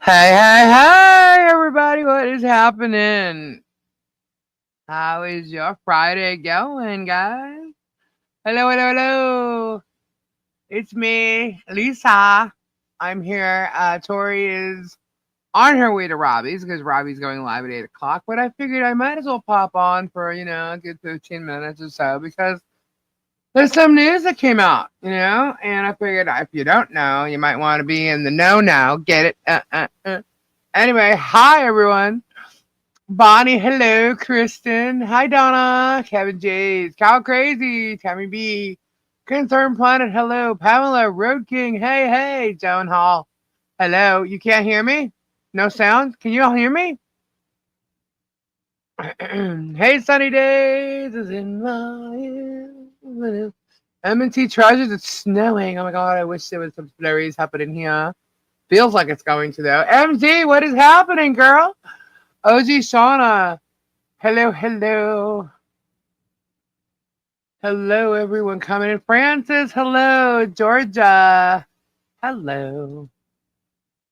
Hey, everybody, what is happening? How is your Friday going, guys? Hello. It's me, Lisa. I'm here. Tori is on her way to Robbie's because Robbie's going live at 8 o'clock, but I figured I might as well pop on for, a good 15 minutes or so because there's some news that came out, and I figured if you don't know, you might want to be in the know now. Get it? Anyway, hi, everyone. Bonnie, hello. Kristen, hi. Donna, Kevin Jays, Cow Crazy, Tammy B, Concerned Planet, hello. Pamela, Road King, hey. Joan Hall, hello. You can't hear me? No sound? Can you all hear me? Hey, Sunny Days is in my M&T Treasures. It's snowing. Oh my god, I wish there was some flurries happening here. Feels like it's going to though. MZ, what is happening, girl? OG Shauna, hello. Hello, everyone coming in. Francis, hello. Georgia, hello.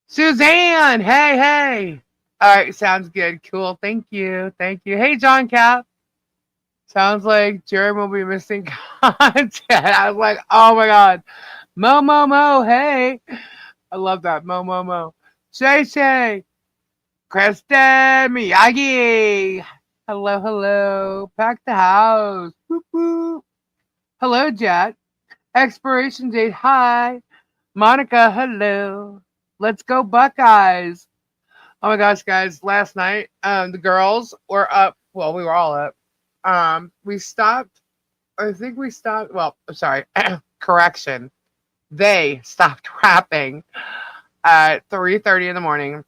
Suzanne, hey. All right, sounds good. Cool. Thank you. Hey, John Cap. Sounds like Jeremy will be missing content. I was like, oh my god. Mo, hey. I love that. Mo. Shay. Kristen Miyagi. Hello. Pack the house. Whoop. Hello, Jet. Expiration date. Hi. Monica. Hello. Let's go, Buckeyes. Oh my gosh, guys. Last night, the girls were up. Well, we were all up. We stopped. I think we stopped. Well, sorry. Correction. They stopped rapping at 3:30 in the morning.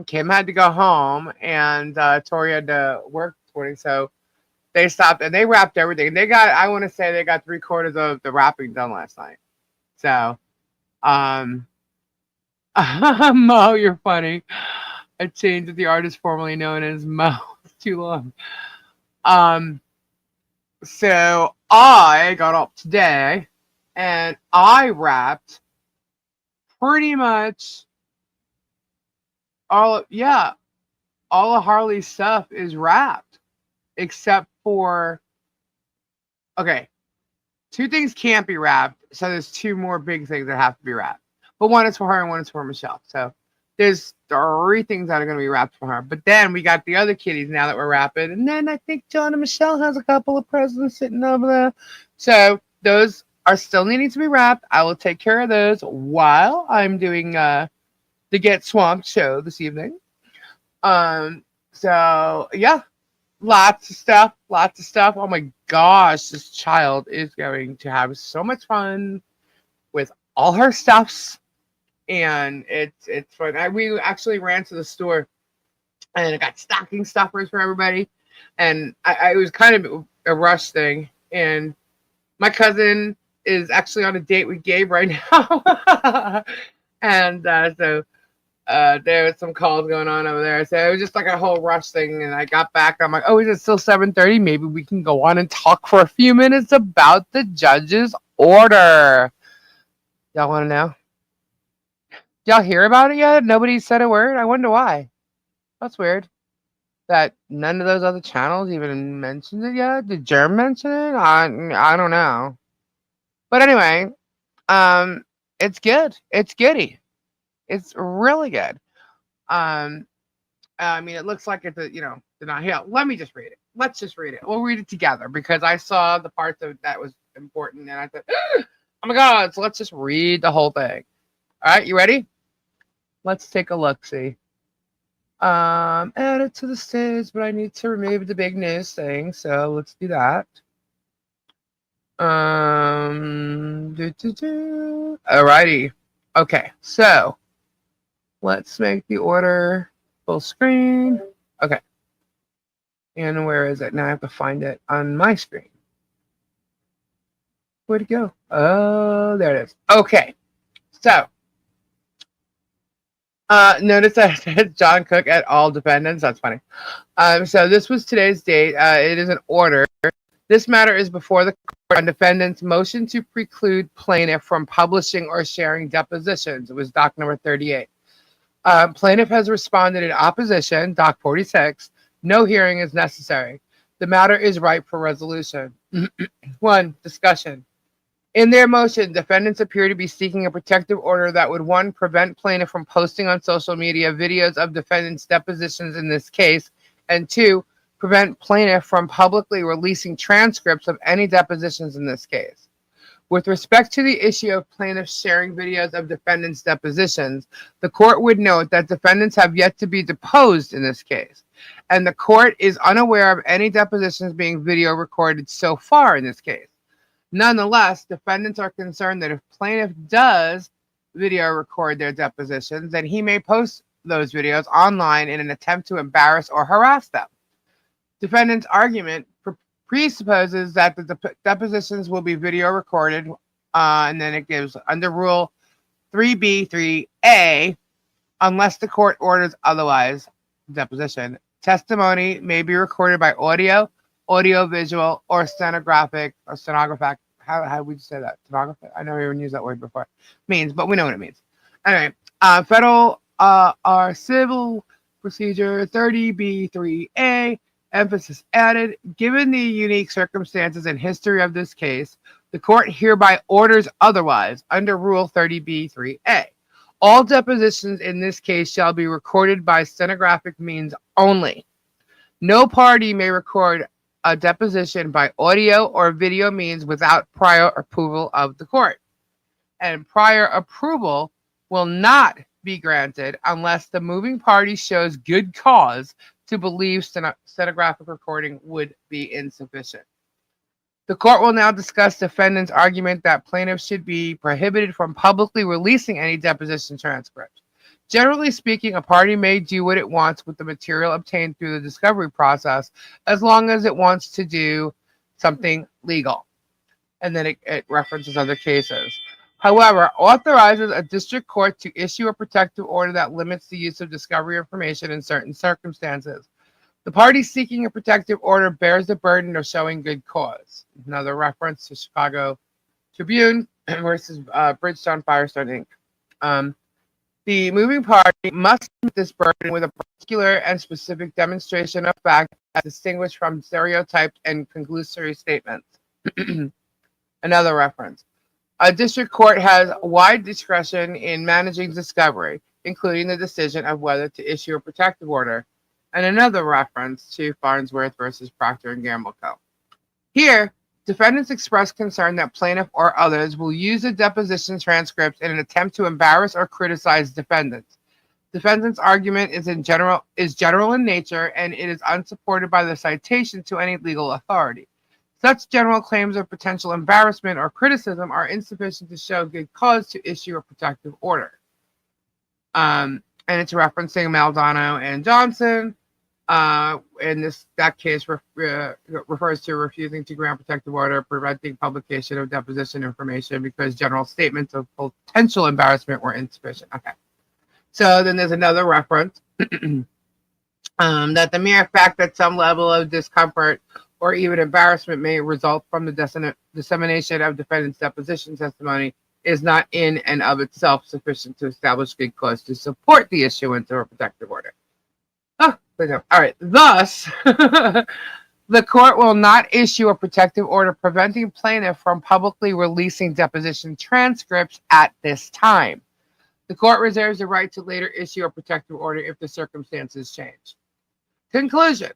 Kim had to go home, and Tori had to work this morning, so they stopped and they wrapped everything. They got, I want to say, they got 3/4 of the wrapping done last night. So, Mo, you're funny. I changed the artist formerly known as Mo. It's too long. So I got up today, and I wrapped pretty much all of Harley's stuff is wrapped except for two things can't be wrapped, so there's two more big things that have to be wrapped, but one is for her and one is for Michelle. So there's 3 things that are going to be wrapped for her, but then we got the other kitties now that we're wrapping, and then I think John and Michelle has a couple of presents sitting over there, so those are still needing to be wrapped. I will take care of those while I'm doing the Get Swamped show this evening. So yeah, lots of stuff. Oh my gosh, this child is going to have so much fun with all her stuffs, and it's fun. We actually ran to the store and I got stocking stuffers for everybody, and it was kind of a rush thing. And my cousin is actually on a date with Gabe right now, and so there was some calls going on over there. So it was just like a whole rush thing. And I got back. I'm like, oh, is it still 7:30? Maybe we can go on and talk for a few minutes about the judge's order. Y'all want to know? Y'all hear about it yet? Nobody said a word? I wonder why. That's weird. That none of those other channels even mentioned it yet? Did Jerm mention it? I don't know. But anyway, it's good. It's goody. It's really good. I mean, it looks like it's they're not here. Let me just read it. Let's just read it. We'll read it together because I saw the parts of that was important, and I thought, oh my god! So let's just read the whole thing. All right, you ready? Let's take a look. See. Add it to the stage, but I need to remove the big news thing. So let's do that. Alrighty. Okay, so let's make the order full screen. Okay. And where is it? Now I have to find it on my screen. Where'd it go? Oh, there it is. Okay. So, notice that it says John Cook at all defendants. That's funny. So this was today's date. It is an order. This matter is before the court on defendant's motion to preclude plaintiff from publishing or sharing depositions. It was doc number 38. Plaintiff has responded in opposition, Doc 46. No hearing is necessary. The matter is ripe for resolution. 1. Discussion. In their motion, defendants appear to be seeking a protective order that would, 1, prevent plaintiff from posting on social media videos of defendants' depositions in this case, and 2, prevent plaintiff from publicly releasing transcripts of any depositions in this case. With respect to the issue of plaintiffs sharing videos of defendants' depositions, the court would note that defendants have yet to be deposed in this case, and the court is unaware of any depositions being video recorded so far in this case. Nonetheless, defendants are concerned that if plaintiff does video record their depositions, then he may post those videos online in an attempt to embarrass or harass them. Defendant's argument presupposes that the depositions will be video recorded, and then it gives under Rule 3B3A, unless the court orders otherwise, deposition. Testimony may be recorded by audio, audio-visual, or stenographic. How would you say that? Stenographic? I never even used that word before. Means, but we know what it means. Anyway, federal or civil procedure 30B3A, emphasis added. Given the unique circumstances and history of this case, the court hereby orders otherwise under Rule 30B3A. All depositions in this case shall be recorded by stenographic means only. No party may record a deposition by audio or video means without prior approval of the court. And prior approval will not be granted unless the moving party shows good cause to believe stenographic recording would be insufficient. The court will now discuss defendant's argument that plaintiffs should be prohibited from publicly releasing any deposition transcripts. Generally speaking, a party may do what it wants with the material obtained through the discovery process as long as it wants to do something legal. And then it references other cases. However, authorizes a district court to issue a protective order that limits the use of discovery information in certain circumstances. The party seeking a protective order bears the burden of showing good cause. Another reference to Chicago Tribune versus Bridgestone Firestone Inc. The moving party must meet this burden with a particular and specific demonstration of fact as distinguished from stereotyped and conclusory statements. Another reference. A district court has wide discretion in managing discovery, including the decision of whether to issue a protective order. And another reference to Farnsworth versus Procter & Gamble Co. Here, defendants express concern that plaintiff or others will use the deposition transcripts in an attempt to embarrass or criticize defendants. Defendant's argument is general in nature, and it is unsupported by the citation to any legal authority. Such general claims of potential embarrassment or criticism are insufficient to show good cause to issue a protective order. And it's referencing Maldonado and Johnson. And that case refers to refusing to grant protective order, preventing publication of deposition information because general statements of potential embarrassment were insufficient. Okay. So then there's another reference that the mere fact that some level of discomfort or even embarrassment may result from the dissemination of defendant's deposition testimony is not in and of itself sufficient to establish good cause to support the issuance of a protective order. All right. Thus, the court will not issue a protective order preventing plaintiff from publicly releasing deposition transcripts at this time. The court reserves the right to later issue a protective order if the circumstances change. Conclusion.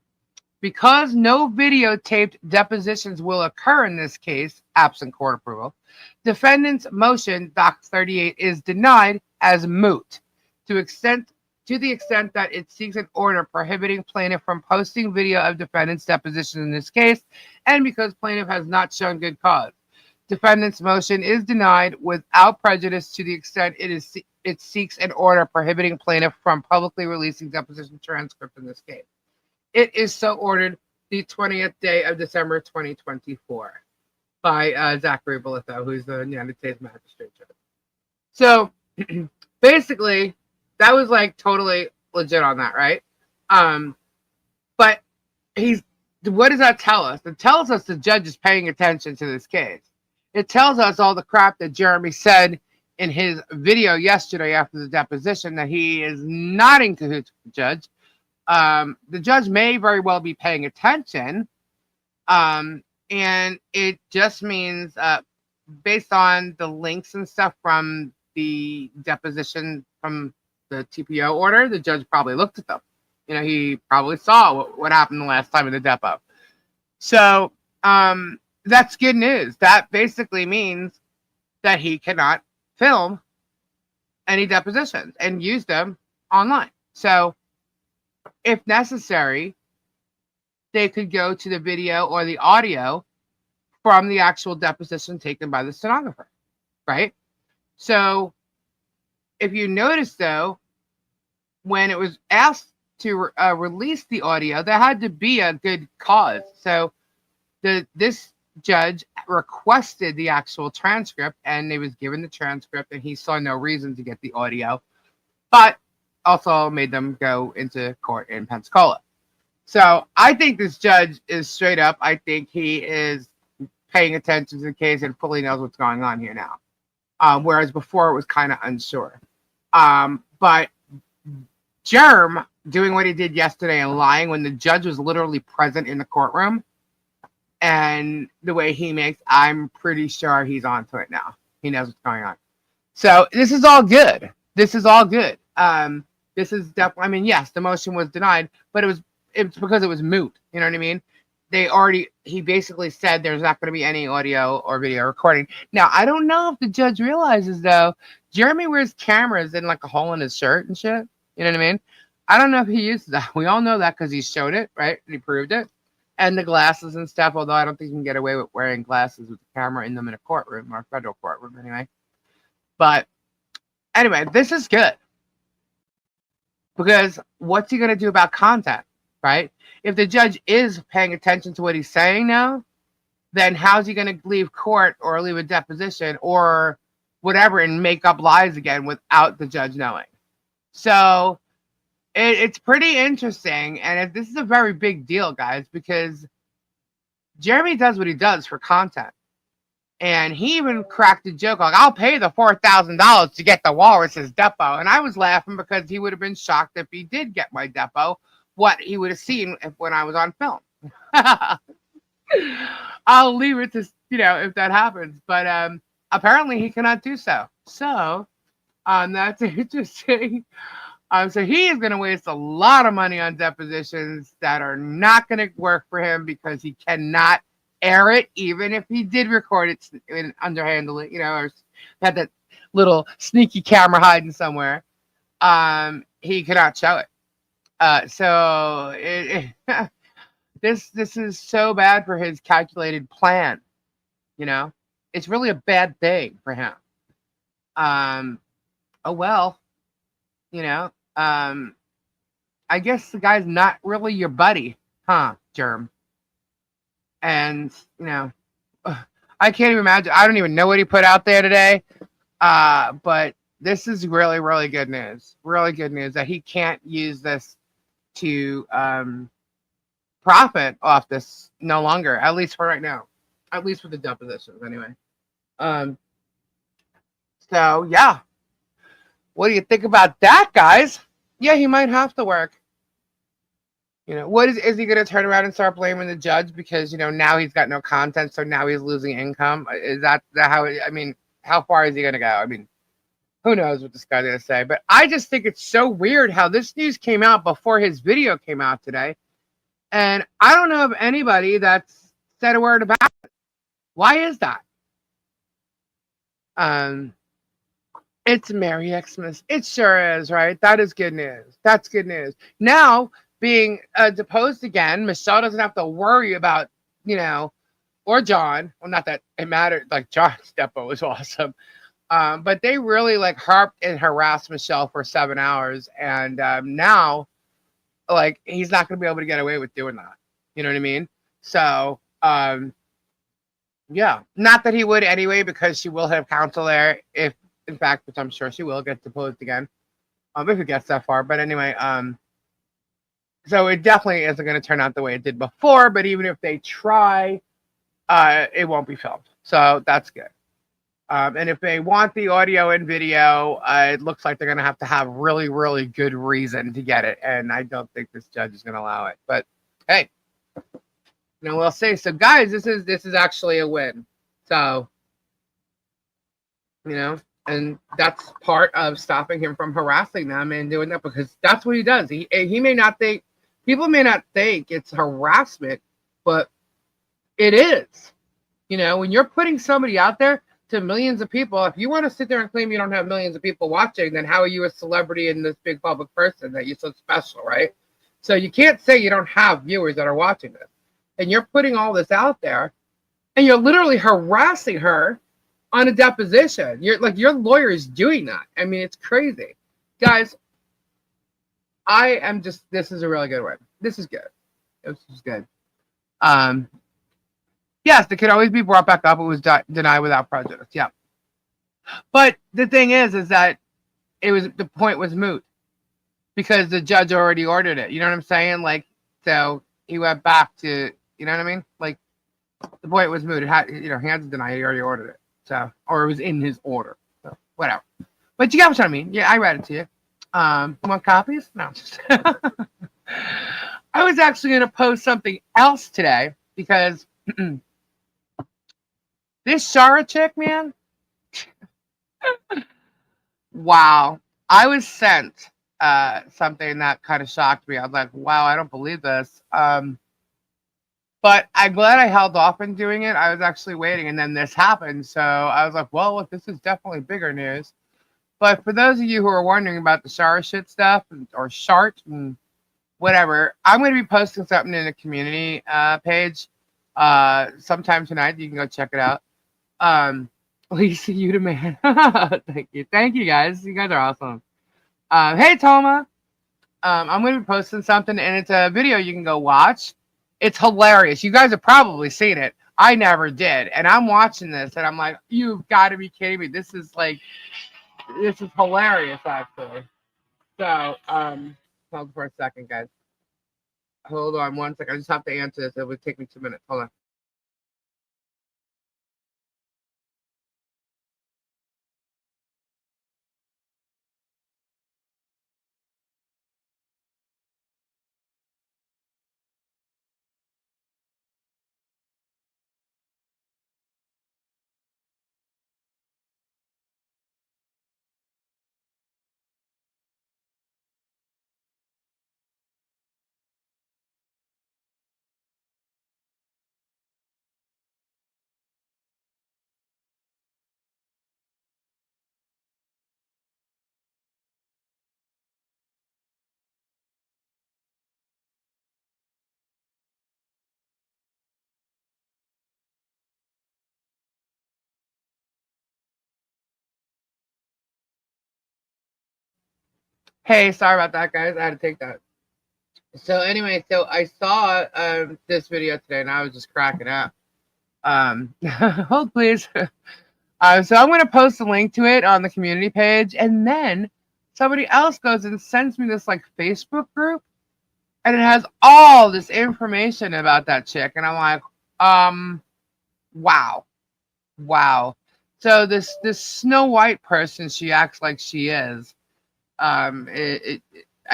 Because no videotaped depositions will occur in this case, absent court approval, defendant's motion, Doc 38, is denied as moot to the extent that it seeks an order prohibiting plaintiff from posting video of defendant's deposition in this case, and because plaintiff has not shown good cause. Defendant's motion is denied without prejudice to the extent it seeks an order prohibiting plaintiff from publicly releasing deposition transcript in this case. It is so ordered the 20th day of December 2024 by Zachary Bolitho, who's the United States Magistrate Judge. So basically, that was like totally legit on that, right? But what does that tell us? It tells us the judge is paying attention to this case. It tells us all the crap that Jeremy said in his video yesterday after the deposition that he is not in cahoots with the judge. The judge may very well be paying attention, and it just means, based on the links and stuff from the deposition from the TPO order, the judge probably looked at them. He probably saw what happened the last time in the depo. So that's good news. That basically means that he cannot film any depositions and use them online. So if necessary, they could go to the video or the audio from the actual deposition taken by the stenographer, right? So if you notice, though, when it was asked to release the audio, there had to be a good cause. So this judge requested the actual transcript, and they was given the transcript, and he saw no reason to get the audio, but also made them go into court in Pensacola. So I think this judge is straight up. I think he is paying attention to the case and fully knows what's going on here now. Whereas before it was kind of unsure. But Germ doing what he did yesterday and lying when the judge was literally present in the courtroom, and the way he makes, I'm pretty sure he's onto it now. He knows what's going on. So this is all good. This is all good. This is definitely, I mean, yes, the motion was denied, but it's because it was moot. You know what I mean? He basically said there's not going to be any audio or video recording. Now, I don't know if the judge realizes, though, Jeremy wears cameras in like a hole in his shirt and shit. You know what I mean? I don't know if he uses that. We all know that because he showed it, right? And he proved it. And the glasses and stuff, although I don't think you can get away with wearing glasses with a camera in them in a courtroom or a federal courtroom anyway. But anyway, this is good. Because what's he going to do about content, right? If the judge is paying attention to what he's saying now, then how's he going to leave court or leave a deposition or whatever and make up lies again without the judge knowing? So it's pretty interesting. And this is a very big deal, guys, because Jeremy does what he does for content. And he even cracked a joke like, I'll pay the $4,000 to get the Walrus's depo. And I was laughing because he would have been shocked if he did get my depo, what he would have seen when I was on film. I'll leave it to, if that happens. But apparently he cannot do so. So that's interesting. So he is going to waste a lot of money on depositions that are not going to work for him because he cannot air it, even if he did record it underhandedly, or had that little sneaky camera hiding somewhere. He cannot show it. So this is so bad for his calculated plan. It's really a bad thing for him. Oh well, I guess the guy's not really your buddy, huh, Germ? And, I can't even imagine. I don't even know what he put out there today. But this is really, really good news. Really good news that he can't use this to profit off this no longer, at least for right now. At least for the depositions, anyway. So, yeah. What do you think about that, guys? Yeah, he might have to work. What is he going to turn around and start blaming the judge because, now he's got no content, so now he's losing income? Is that how, how far is he going to go? I mean, who knows what this guy's going to say? But I just think it's so weird how this news came out before his video came out today. And I don't know of anybody that's said a word about it. Why is that? It's Merry Xmas. It sure is, right? That is good news. That's good news. Now, being deposed again, Michelle doesn't have to worry about, or John. Well, not that it mattered. Like, John's depo was awesome. But they really, harped and harassed Michelle for 7 hours. And now, he's not going to be able to get away with doing that. You know what I mean? So, yeah. Not that he would anyway, because she will have counsel there if, in fact, which I'm sure she will get deposed again. If it gets that far. But anyway, so it definitely isn't going to turn out the way it did before, but even if they try, it won't be filmed. So that's good. And if they want the audio and video, it looks like they're going to have really, really good reason to get it. And I don't think this judge is going to allow it. But hey, we'll see. So guys, this is actually a win. So, and that's part of stopping him from harassing them and doing that, because that's what he does. He may not think, people may not think it's harassment, but it is. When you're putting somebody out there to millions of people, if you want to sit there and claim you don't have millions of people watching, then how are you a celebrity and this big public person that you're so special, right? So you can't say you don't have viewers that are watching this. And you're putting all this out there, and you're literally harassing her on a deposition. Your lawyer is doing that. I mean, it's crazy. Guys, this is a really good one. This is good. This is good. Yes, it could always be brought back up. It was denied without prejudice. Yeah. But the thing is that the point was moot because the judge already ordered it. You know what I'm saying? So he went back to, you know what I mean? The point was moot. It had, he had to deny it. He already ordered it. So, or it was in his order. So, whatever. But you got what I mean. Yeah, I read it to you. You want copies? No. I was actually going to post something else today because this Shara chick, man. Wow. I was sent something that kind of shocked me. I was like, wow, I don't believe this. But I'm glad I held off in doing it. I was actually waiting, and then this happened. So I was like, well, this is definitely bigger news. But for those of you who are wondering about the Shara shit stuff, or Shart, and whatever, I'm going to be posting something in the community page sometime tonight. You can go check it out. Lisa, you the man. Thank you guys. You guys are awesome. Hey Toma, I'm going to be posting something, and it's a video you can go watch. It's hilarious. You guys have probably seen it. I never did, and I'm watching this, and I'm like, you've got to be kidding me. This is hilarious, actually. So, hold on for a second, guys. Hold on 1 second. I just have to answer this. It would take me 2 minutes. Hold on. Hey, sorry about that, guys. I had to take that. So anyway, so I saw this video today, and I was just cracking up. Hold please. So I'm going to post a link to it on the community page, and then somebody else goes and sends me this Facebook group, and it has all this information about that chick, and I'm like, wow. So this Snow White person, she acts like she is. I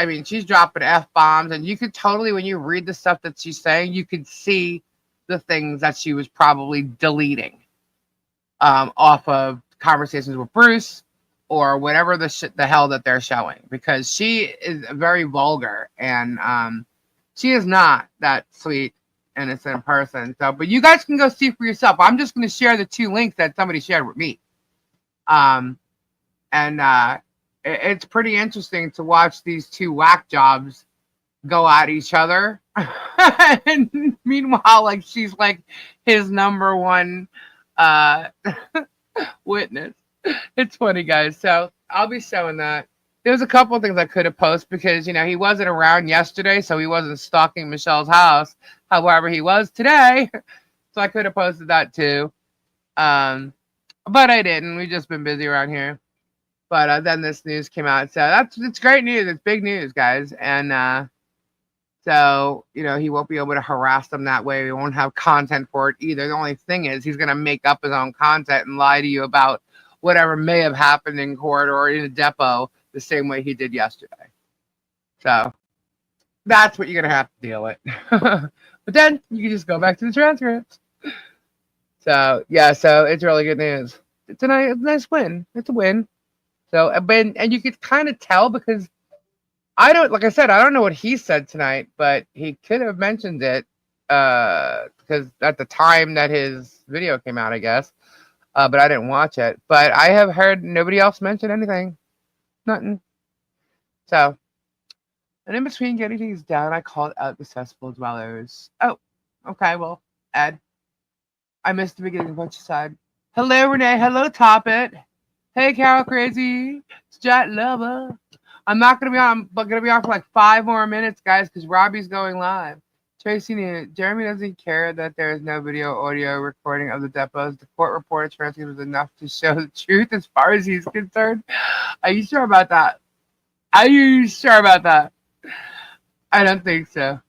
mean, she's dropping F-bombs, and you could totally, when you read the stuff that she's saying, you could see the things that she was probably deleting off of conversations with Bruce or whatever the hell that they're showing, because she is very vulgar, and she is not that sweet, innocent person. So, but you guys can go see for yourself. I'm just going to share the 2 links that somebody shared with me. It's pretty interesting to watch these 2 whack jobs go at each other. And meanwhile, she's his number one witness. It's funny, guys. So I'll be showing that. There's a couple of things I could have posted because, he wasn't around yesterday, so he wasn't stalking Michelle's house. However, he was today. So I could have posted that too. But I didn't. We've just been busy around here. But then this news came out. So it's great news. It's big news, guys. And so, he won't be able to harass them that way. We won't have content for it either. The only thing is he's going to make up his own content and lie to you about whatever may have happened in court or in a depot the same way he did yesterday. So that's what you're going to have to deal with. But then you can just go back to the transcripts. So, yeah, so it's really good news. It's a nice win. It's a win. So, and you could kind of tell because like I said, I don't know what he said tonight, but he could have mentioned it because at the time that his video came out, I guess. But I didn't watch it. But I have heard nobody else mention anything. Nothing. So, and in between getting things down, I called out the cesspool dwellers. Oh, okay, well, Ed. I missed the beginning of what you said. Hello, Renee. Hello, Toppet. Hey, Carol Crazy. Strat Lover. I'm not going to be on, but going to be on for like 5 more minutes, guys, because Robbie's going live. Tracy knew. Jeremy doesn't care that there is no video audio recording of the depots. The court reported transcript was enough to show the truth as far as he's concerned. Are you sure about that? Are you sure about that? I don't think so.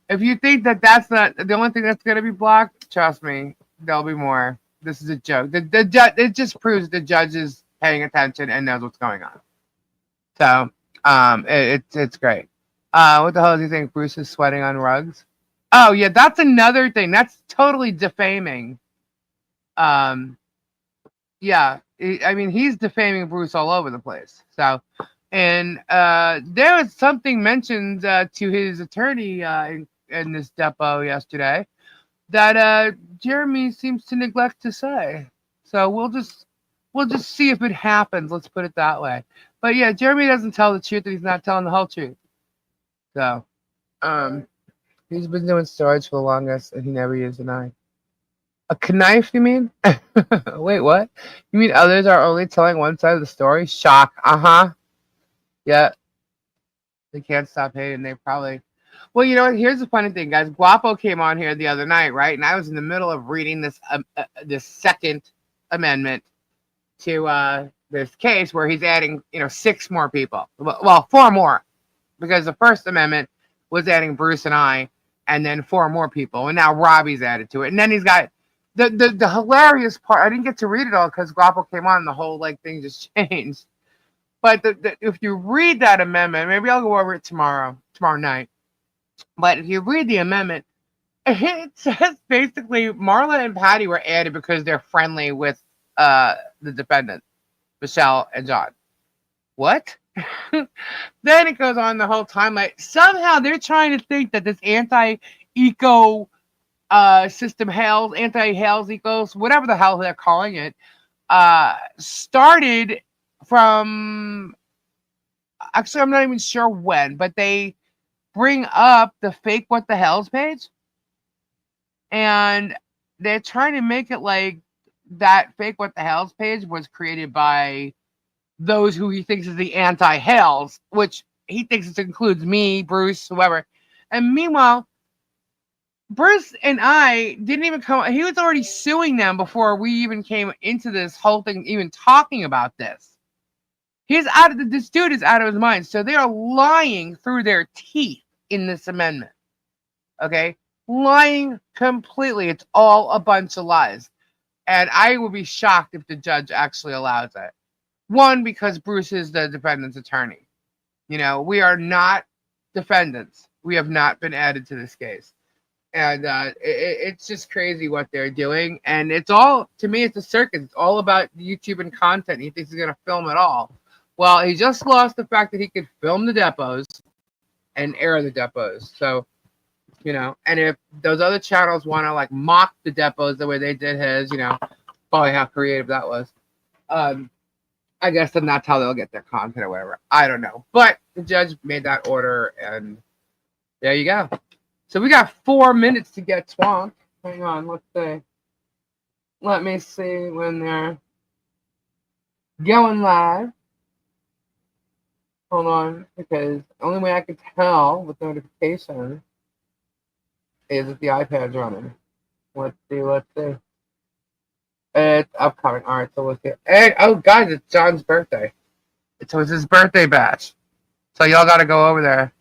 If you think that that's not the only thing that's going to be blocked, trust me, there'll be more. This is a joke. It just proves the judge is paying attention and knows what's going on. So, it's great. What the hell do you think? Bruce is sweating on rugs? Oh yeah, that's another thing. That's totally defaming. Yeah, I mean he's defaming Bruce all over the place. So, and there was something mentioned to his attorney in this depot yesterday that Jeremy seems to neglect to say. So we'll just see if it happens. Let's put it that way. But yeah, Jeremy doesn't tell the truth, and he's not telling the whole truth. So, he's been doing storage for the longest, and he never used a knife. A knife, you mean? Wait, what? You mean others are only telling one side of the story? Shock. Uh-huh. Yeah. They can't stop hating. They probably... Well, you know what? Here's the funny thing, guys. Guapo came on here the other night, right? And I was in the middle of reading this second amendment to this case where he's adding, 6 more people. Well, 4 more. Because the First Amendment was adding Bruce and I, and then 4 more people. And now Robbie's added to it. And then he's got... The hilarious part, I didn't get to read it all because Guapo came on and the whole thing just changed. But if you read that amendment, maybe I'll go over it tomorrow night. But if you read the amendment, it says basically Marla and Patty were added because they're friendly with the defendants, Michelle and John. What? Then it goes on the whole time. Somehow they're trying to think that this anti-eco system anti-Hales ecos, whatever the hell they're calling it, started from, actually I'm not even sure when, but they bring up the fake what the hells page, and they're trying to make it like that fake what the hells page was created by those who he thinks is the anti-Hales, which he thinks it includes me, Bruce, whoever. And meanwhile, Bruce and I didn't even come. He was already suing them before we even came into this whole thing, even talking about this. This dude is out of his mind. So they are lying through their teeth in this amendment. Okay? Lying completely. It's all a bunch of lies. And I would be shocked if the judge actually allows it. One, because Bruce is the defendant's attorney. We are not defendants. We have not been added to this case. And it's just crazy what they're doing. And it's all, to me, it's a circus. It's all about YouTube and content. He thinks he's going to film it all. Well, he just lost the fact that he could film the depots and air the depots. So, and if those other channels want to mock the depots the way they did his, boy, how creative that was. I guess then that's how they'll get their content or whatever. I don't know. But the judge made that order, and there you go. So we got 4 minutes to get swamped. Hang on, let's see. Let me see when they're going live. Hold on, because the only way I can tell with notification is if the iPad's running. Let's see. It's upcoming. All right, so let's see. And, oh, guys, it's John's birthday. It was his birthday bash. So y'all got to go over there.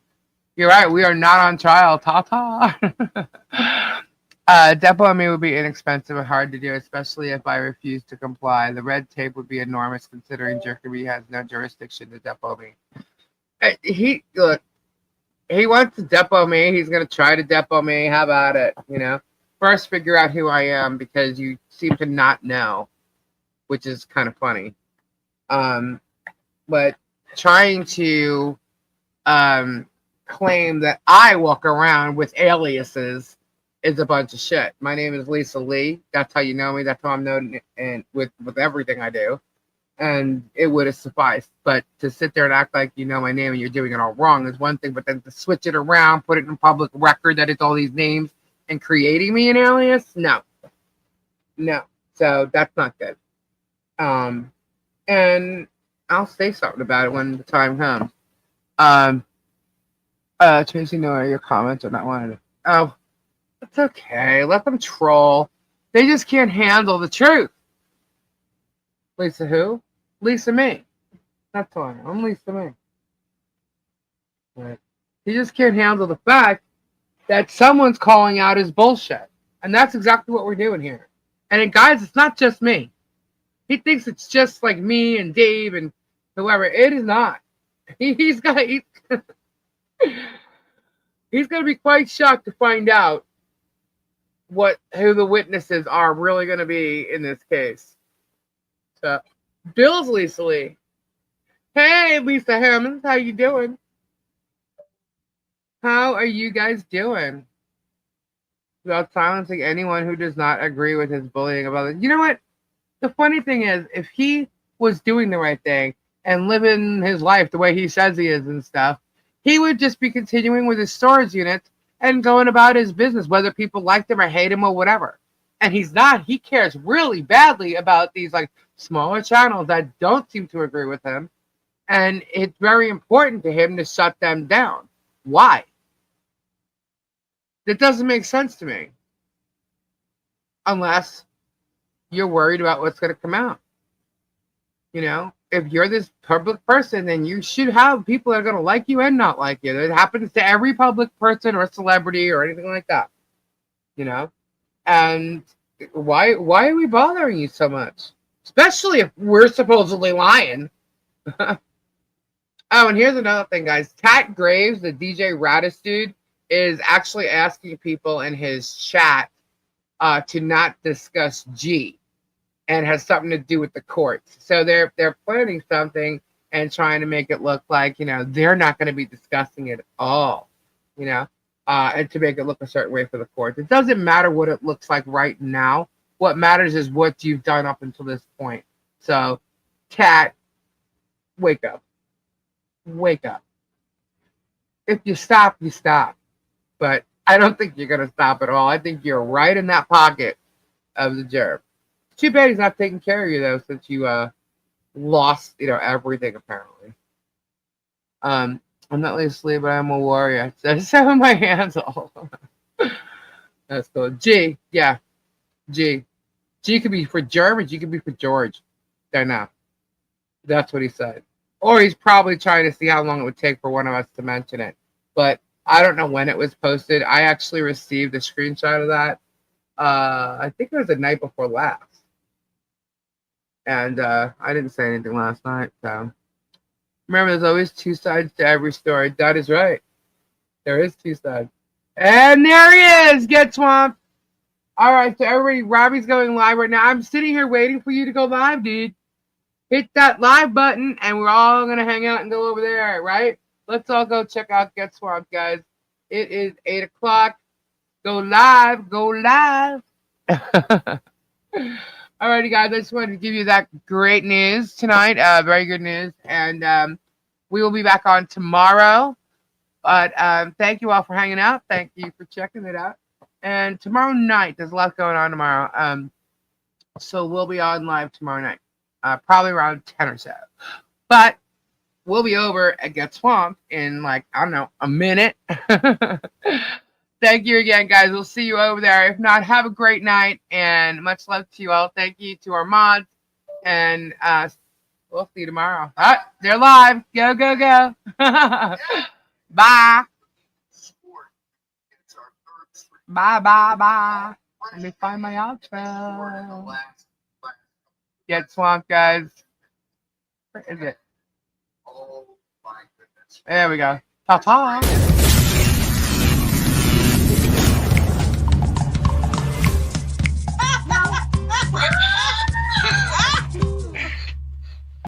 You're right. We are not on trial. Ta-ta. Depot on me would be inexpensive and hard to do, especially if I refuse to comply. The red tape would be enormous, considering Jerky has no jurisdiction to depot me. He look, he wants to depot me. He's gonna try to depot me. How about it? First figure out who I am because you seem to not know, which is kind of funny. But trying to um, claim that I walk around with aliases is a bunch of shit. My name is Lisa Lee. That's how you know me. That's how I'm known and with everything I do. And it would have sufficed. But to sit there and act like you know my name and you're doing it all wrong is one thing. But then to switch it around, put it in public record that it's all these names and creating me an alias, no. So that's not good. And I'll say something about it when the time comes. Tracy, no, your comments are not wanted. Oh, it's okay. Let them troll. They just can't handle the truth. Lisa who? Lisa me. That's why. I'm Lisa me. Right. He just can't handle the fact that someone's calling out his bullshit. And that's exactly what we're doing here. And guys, it's not just me. He thinks it's just like me and Dave and whoever. It is not. He's going to be quite shocked to find out who the witnesses are really going to be in this case. So, Bill's Lisa Lee. Hey, Lisa Hammonds, how you doing? How are you guys doing? Without silencing anyone who does not agree with his bullying of others. You know what? The funny thing is, if he was doing the right thing and living his life the way he says he is and stuff, he would just be continuing with his storage units and going about his business, whether people liked him or hate him or whatever. And he's not. He cares really badly about these like smaller channels that don't seem to agree with him. And it's very important to him to shut them down. Why? That doesn't make sense to me. Unless you're worried about what's going to come out. If you're this public person, then you should have people that are going to like you and not like you. It happens to every public person or celebrity or anything like that. And why are we bothering you so much? Especially if we're supposedly lying. Oh, and here's another thing, guys. Tat Graves, the DJ Radis dude, is actually asking people in his chat to not discuss G, and has something to do with the courts. So they're planning something and trying to make it look like they're not going to be discussing it at all, and to make it look a certain way for the courts. It doesn't matter what it looks like right now. What matters is what you've done up until this point. So, Tat, wake up. Wake up. If you stop, you stop. But I don't think you're going to stop at all. I think you're right in that pocket of the gerb. Too bad he's not taking care of you, though, since you lost, everything, apparently. I'm not Lisa, but I'm a warrior. So my hands all. That's cool. G, yeah. G. G could be for Germ, or G could be for George. Don't know. That's what he said. Or he's probably trying to see how long it would take for one of us to mention it. But I don't know when it was posted. I actually received a screenshot of that. I think it was the night before last. And I didn't say anything last night. So remember, there's always two sides to every story. That is right. There is two sides. And there he is. Get swamped. All right, so everybody, Robbie's going live right now. I'm sitting here waiting for you to go live, dude. Hit that live button, and we're all going to hang out and go over there, right? Let's all go check out Get Swamped, guys. It is 8 o'clock. Go live. Go live. Alrighty, guys. I just wanted to give you that great news tonight. Very good news. And we will be back on tomorrow. But thank you all for hanging out. Thank you for checking it out. And tomorrow night, there's a lot going on tomorrow. So we'll be on live tomorrow night. Probably around 10 or so. But we'll be over at Get Swamped in a minute. Thank you again, guys. We'll see you over there. If not, have a great night and much love to you all. Thank you to our mods. And we'll see you tomorrow. They're live. Go, go, go. Bye. Bye, bye, bye. Let me find my outro. Get swamped, guys. Where is it? There we go. Ta-ta.